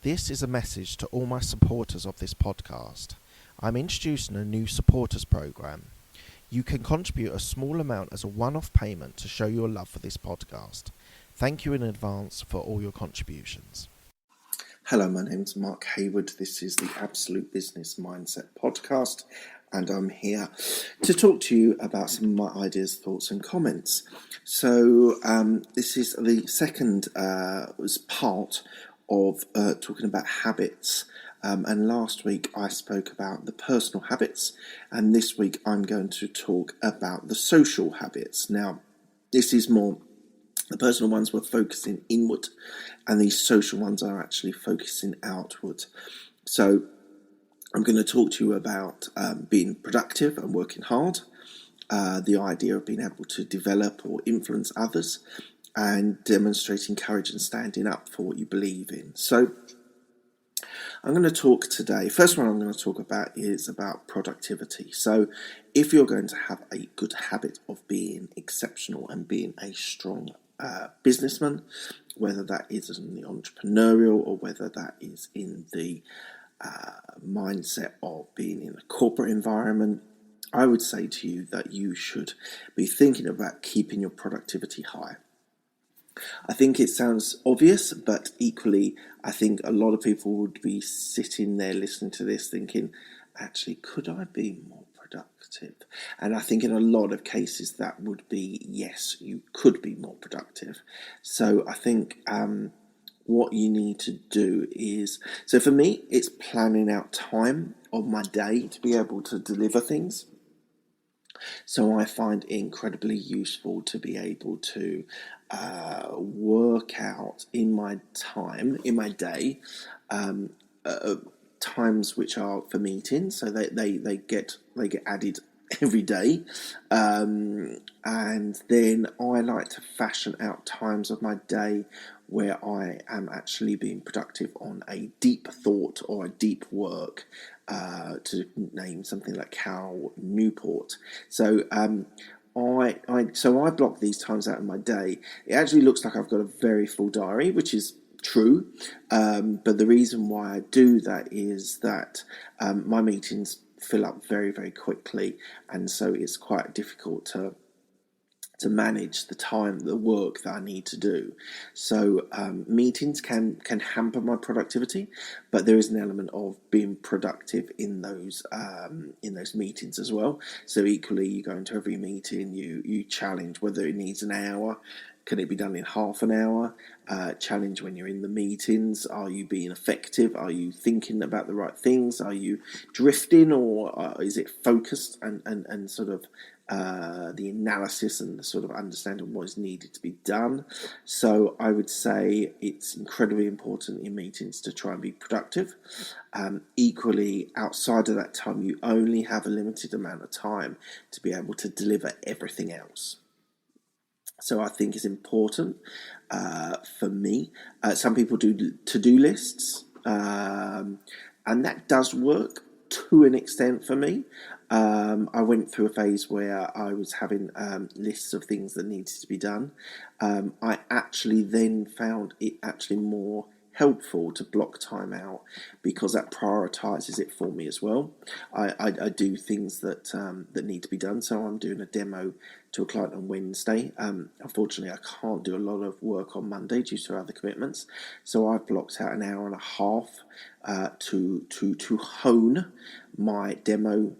This is a message to all my supporters of this podcast. I'm introducing a new supporters program. You can contribute a small amount as a one-off payment to show your love for this podcast. Thank you in advance for all your contributions. Hello, my name's Mark Hayward. This is the Absolute Business Mindset podcast, and I'm here to talk to you about some of my ideas, thoughts, and comments. So, this is the second part of talking about habits. And last week I spoke about the personal habits, and this week I'm going to talk about the social habits. Now, this is more. The personal ones were focusing inward, and these social ones are actually focusing outward. So I'm going to talk to you about being productive and working hard, the idea of being able to develop or influence others, and demonstrating courage and standing up for what you believe in. So I'm going to talk today, first one I'm going to talk about is about productivity. So if you're going to have a good habit of being exceptional and being a strong businessman, whether that is in the entrepreneurial or whether that is in the mindset of being in a corporate environment, I would say to you that you should be thinking about keeping your productivity high. I think it sounds obvious, but equally, I think a lot of people would be sitting there listening to this thinking, actually, could I be more productive? And I think in a lot of cases that would be, yes, you could be more productive. So I think what you need to do is, so for me, it's planning out time of my day to be able to deliver things. So I find it incredibly useful to be able to work out in my time, in my day, times which are for meetings. So they get added every day, and then I like to fashion out times of my day where I am actually being productive on a deep thought or a deep work, to name something like Cal Newport. So I block these times out of my day. It actually looks like I've got a very full diary, which is true, but the reason why I do that is that my meetings fill up very, very quickly, and so it's quite difficult to manage the time, the work that I need to do. So meetings can hamper my productivity, but there is an element of being productive in those meetings as well. So equally, you go into every meeting, you challenge whether it needs an hour. Can it be done in half an hour? Challenge when you're in the meetings. Are you being effective? Are you thinking about the right things? Are you drifting, or is it focused and sort of the analysis and the sort of understanding what is needed to be done? So I would say it's incredibly important in meetings to try and be productive. Equally, outside of that time, you only have a limited amount of time to be able to deliver everything else. So I think it's important for me. Some people do to-do lists, and that does work to an extent for me. I went through a phase where I was having lists of things that needed to be done. I actually then found it actually more helpful to block time out because that prioritizes it for me as well. I do things that need to be done. So I'm doing a demo to a client on Wednesday. Unfortunately, I can't do a lot of work on Monday due to other commitments. So I've blocked out an hour and a half to hone my demo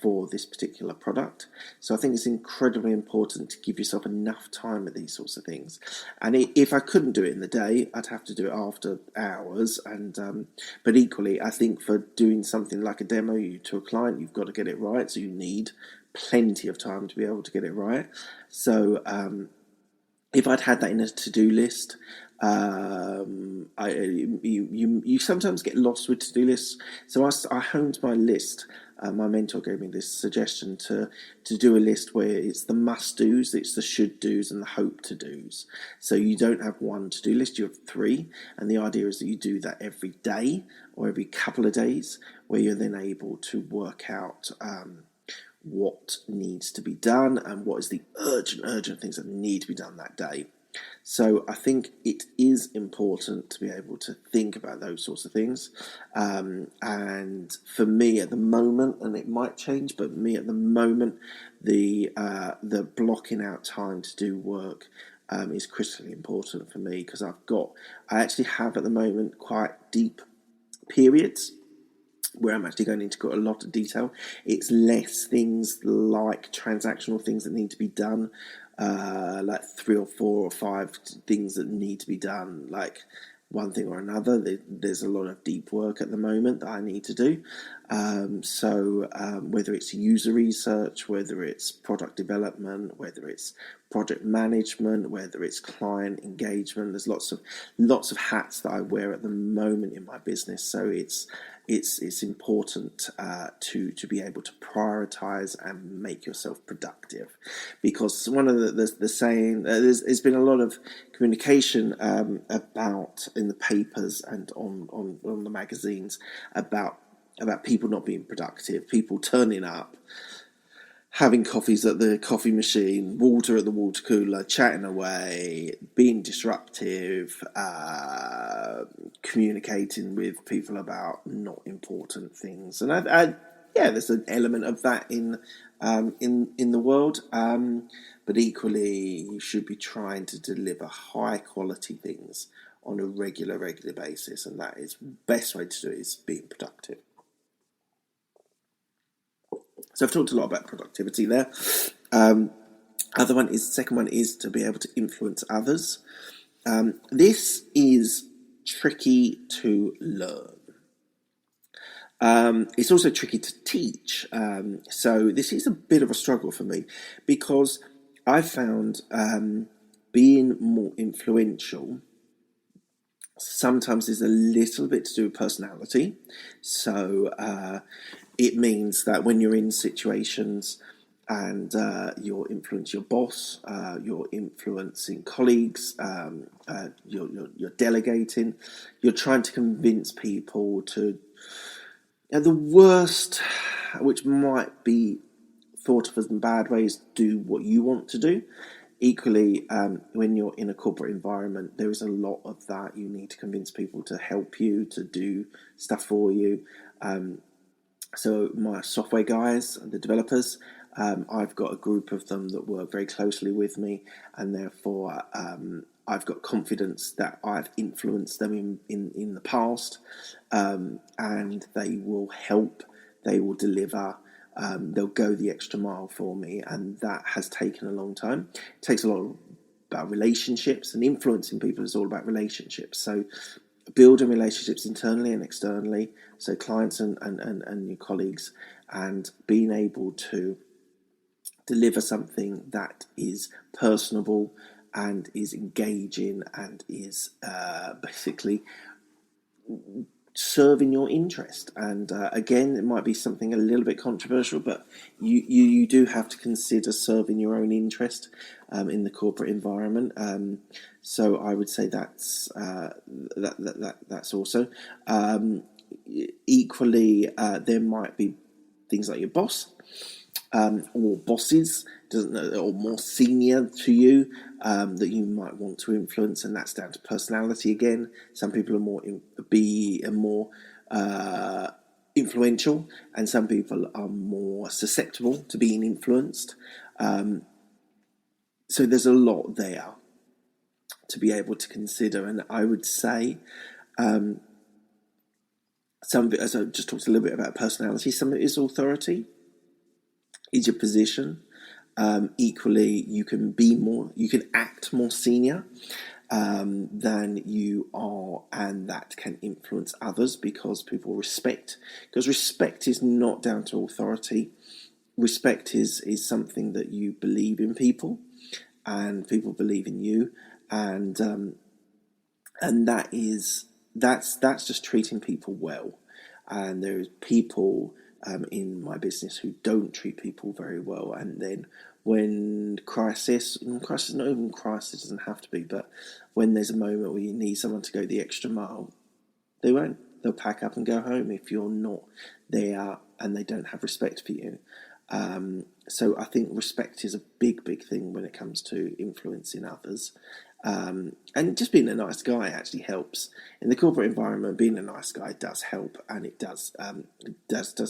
for this particular product. So I think it's incredibly important to give yourself enough time at these sorts of things. And if I couldn't do it in the day, I'd have to do it after hours. And but equally, I think for doing something like a demo to a client, you've got to get it right. So you need plenty of time to be able to get it right. So if I'd had that in a to-do list, you sometimes get lost with to-do lists. So I honed my list. My mentor gave me this suggestion to do a list where it's the must-dos, it's the should-dos, and the hope-to-dos. So you don't have one to-do list, you have three. And the idea is that you do that every day or every couple of days, where you're then able to work out what needs to be done and what is the urgent things that need to be done that day. So I think it is important to be able to think about those sorts of things. And for me at the moment, and it might change, but me at the moment, the blocking out time to do work is critically important for me, because I actually have at the moment quite deep periods where I'm actually going into quite a lot of detail. It's less things like transactional things that need to be done, like 3 or 4 or 5 things that need to be done, like one thing or another. There's a lot of deep work at the moment that I need to do. So whether it's user research, whether it's product development, whether it's project management, whether it's client engagement, there's lots of hats that I wear at the moment in my business. So it's important to be able to prioritize and make yourself productive, because one of the saying, there's been a lot of communication about in the papers and on the magazines about people not being productive, people turning up, having coffees at the coffee machine, water at the water cooler, chatting away, being disruptive, communicating with people about not important things. And yeah, there's an element of that in the world, but equally you should be trying to deliver high quality things on a regular basis, and that is best way to do it is being productive. So I've talked a lot about productivity there. Second one is to be able to influence others. This is tricky to learn. It's also tricky to teach. So this is a bit of a struggle for me, because I found being more influential sometimes is a little bit to do with personality. So it means that when you're in situations and you're influencing your boss, you're influencing colleagues, you're delegating, you're trying to convince people to, the worst, which might be thought of as in bad ways, do what you want to do. Equally, when you're in a corporate environment, there is a lot of that. You need to convince people to help you, to do stuff for you. So my software guys, the developers, I've got a group of them that work very closely with me, and therefore I've got confidence that I've influenced them in the past, and they will help, they will deliver, they'll go the extra mile for me, and that has taken a long time. It takes a lot about relationships, and influencing people is all about relationships. So building relationships internally and externally, so clients and your colleagues, and being able to deliver something that is personable and is engaging and is basically serving your interest. And again, it might be something a little bit controversial, but you do have to consider serving your own interest in the corporate environment. So I would say that's also equally. There might be things like your boss, or bosses, or more senior to you, that you might want to influence, and that's down to personality again. Some people are more influential, and some people are more susceptible to being influenced. So there's a lot there to be able to consider, and I would say some of it, as I just talked a little bit about personality, some of it is authority, is your position. Equally, you can act more senior than you are, and that can influence others because people respect. Because respect is not down to authority. Respect is something that you believe in people, and people believe in you, and that's just treating people well. And there is people in my business who don't treat people very well, and then when crisis, not even crisis, doesn't have to be, but when there's a moment where you need someone to go the extra mile, they won't. They'll pack up and go home if you're not there and they don't have respect for you. So I think respect is a big thing when it comes to influencing others. And just being a nice guy actually helps. In the corporate environment, being a nice guy does help, and it does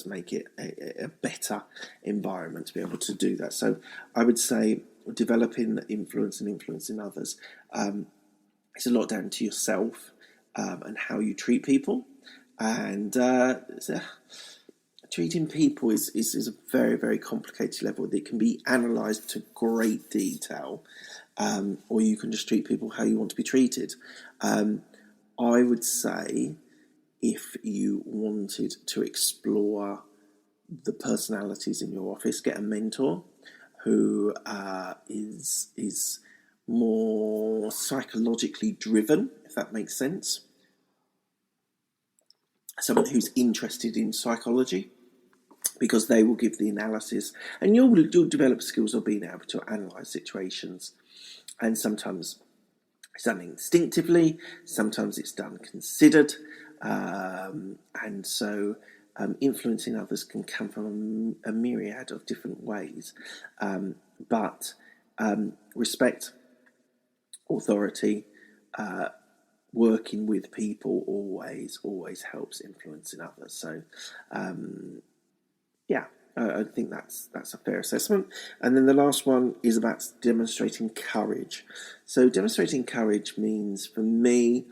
make it a better environment to be able to do that. So I would say developing influence and influencing others, it's a lot down to yourself and how you treat people. And treating people is a very, very complicated level that can be analysed to great detail, or you can just treat people how you want to be treated. I would say if you wanted to explore the personalities in your office, get a mentor who is more psychologically driven, if that makes sense. Someone who's interested in psychology, because they will give the analysis, and you'll develop skills of being able to analyse situations. And sometimes it's done instinctively, sometimes it's done considered, and so influencing others can come from a myriad of different ways. But respect, authority, working with people always helps influencing others. So yeah, I think that's a fair assessment. And then the last one is about demonstrating courage. So demonstrating courage means, for me,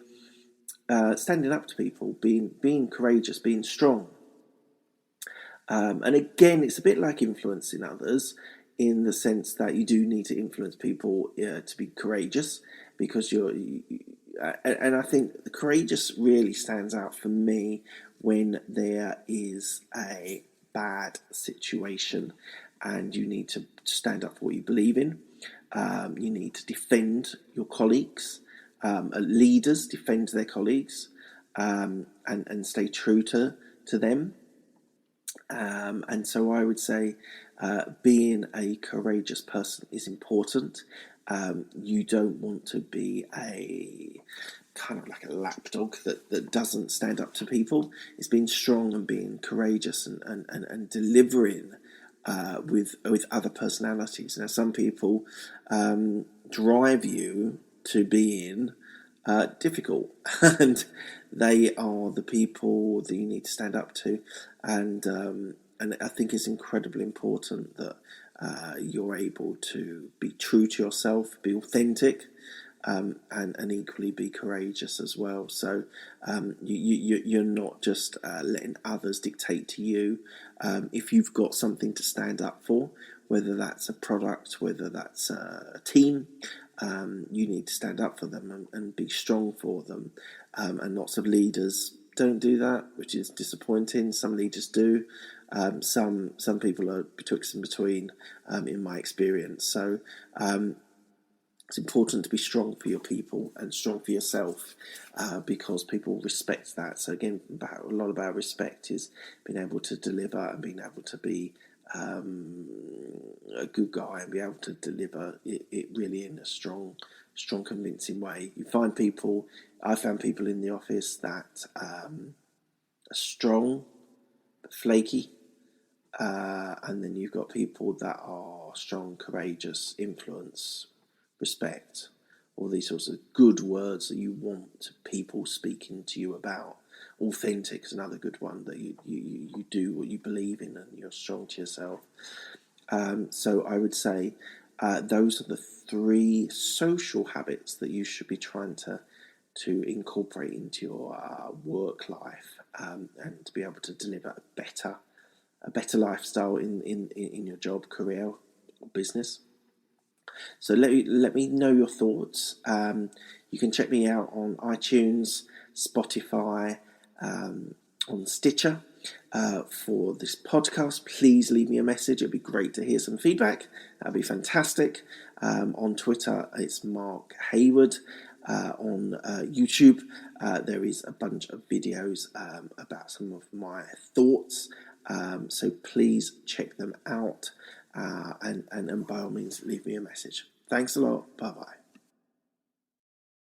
standing up to people, being courageous, being strong. And again, it's a bit like influencing others, in the sense that you do need to influence people to be courageous, because and I think the courageous really stands out for me when there is a bad situation and you need to stand up for what you believe in. You need to defend your colleagues. Leaders defend their colleagues and stay true to them. And so I would say being a courageous person is important. You don't want to be a kind of like a lapdog that doesn't stand up to people. It's being strong and being courageous and delivering with other personalities. Now, some people drive you to being difficult, and they are the people that you need to stand up to. And I think it's incredibly important that you're able to be true to yourself, be authentic, and equally be courageous as well. So you're not just letting others dictate to you. If you've got something to stand up for, whether that's a product, whether that's a team, you need to stand up for them and be strong for them. And lots of leaders don't do that, which is disappointing. Some leaders do. Some people are betwixt and between, in my experience. So it's important to be strong for your people and strong for yourself, because people respect that. So again, a lot about respect is being able to deliver and being able to be a good guy and be able to deliver it really in a strong, convincing way. I found people in the office that are strong but flaky, and then you've got people that are strong, courageous, influence, respect, all these sorts of good words that you want people speaking to you about. Authentic is another good one, that you do what you believe in and you're strong to yourself. So I would say those are the 3 social habits that you should be trying to incorporate into your work life, and to be able to deliver a better lifestyle in your job, career, or business. So let me know your thoughts. You can check me out on iTunes, Spotify, on Stitcher for this podcast. Please leave me a message. It'd be great to hear some feedback. That'd be fantastic. On Twitter, it's Mark Hayward. On YouTube, there is a bunch of videos about some of my thoughts. So please check them out, and by all means, leave me a message. Thanks a lot. Bye-bye.